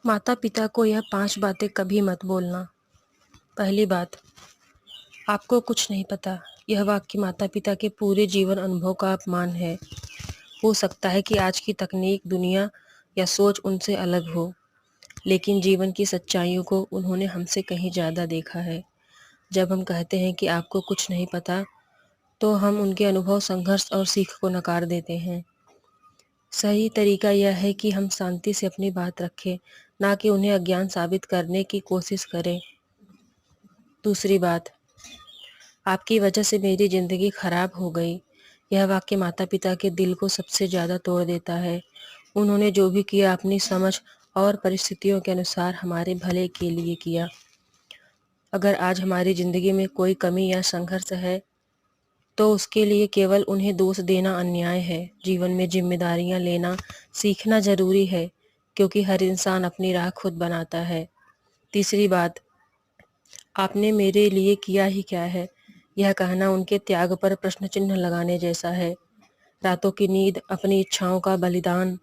माता पिता को यह 5 बातें कभी मत बोलना। पहली बात, आपको कुछ नहीं पता। यह वाक्य माता पिता के पूरे जीवन अनुभव का अपमान है। हो सकता है कि आज की तकनीक, दुनिया या सोच उनसे अलग हो, लेकिन जीवन की सच्चाइयों को उन्होंने हमसे कहीं ज़्यादा देखा है। जब हम कहते हैं कि आपको कुछ नहीं पता, तो हम उनके अनुभव, संघर्ष और सीख को नकार देते हैं। सही तरीका यह है कि हम शांति से अपनी बात रखें, ना कि उन्हें अज्ञान साबित करने की कोशिश करें। दूसरी बात, आपकी वजह से मेरी ज़िंदगी खराब हो गई। यह वाक्य माता पिता के दिल को सबसे ज़्यादा तोड़ देता है। उन्होंने जो भी किया अपनी समझ और परिस्थितियों के अनुसार हमारे भले के लिए किया। अगर आज हमारी ज़िंदगी में कोई कमी या संघर्ष है, तो उसके लिए केवल उन्हें दोष देना अन्याय है। जीवन में जिम्मेदारियां लेना सीखना ज़रूरी है, क्योंकि हर इंसान अपनी राह खुद बनाता है। तीसरी बात, आपने मेरे लिए किया ही क्या है, यह कहना उनके त्याग पर प्रश्न चिन्ह लगाने जैसा है। रातों की नींद, अपनी इच्छाओं का बलिदान,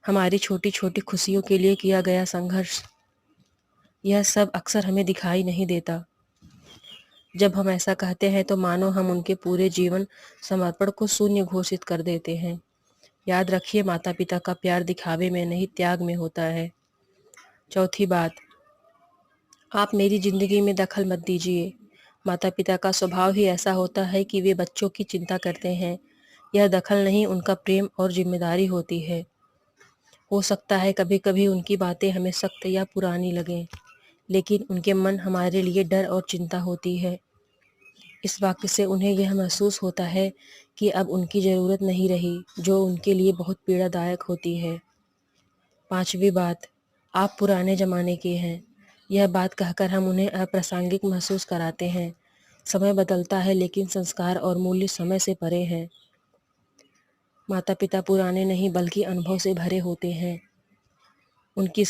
हमारी छोटी छोटी खुशियों के लिए किया गया संघर्ष, यह सब अक्सर हमें दिखाई नहीं देता। जब हम ऐसा कहते हैं तो मानो हम उनके पूरे जीवन समर्पण को शून्य घोषित कर देते हैं। याद रखिए, माता पिता का प्यार दिखावे में नहीं, त्याग में होता है। चौथी बात, आप मेरी ज़िंदगी में दखल मत दीजिए। माता पिता का स्वभाव ही ऐसा होता है कि वे बच्चों की चिंता करते हैं। यह दखल नहीं, उनका प्रेम और जिम्मेदारी होती है। हो सकता है कभी कभी उनकी बातें हमें सख्त या पुरानी लगें, लेकिन उनके मन हमारे लिए डर और चिंता होती है। इस वाक्य से उन्हें यह महसूस होता है कि अब उनकी ज़रूरत नहीं रही, जो उनके लिए बहुत पीड़ादायक होती है। पांचवी बात, आप पुराने ज़माने के हैं। यह बात कहकर हम उन्हें अप्रासंगिक महसूस कराते हैं। समय बदलता है, लेकिन संस्कार और मूल्य समय से परे हैं। माता पिता पुराने नहीं, बल्कि अनुभव से भरे होते हैं। उनकी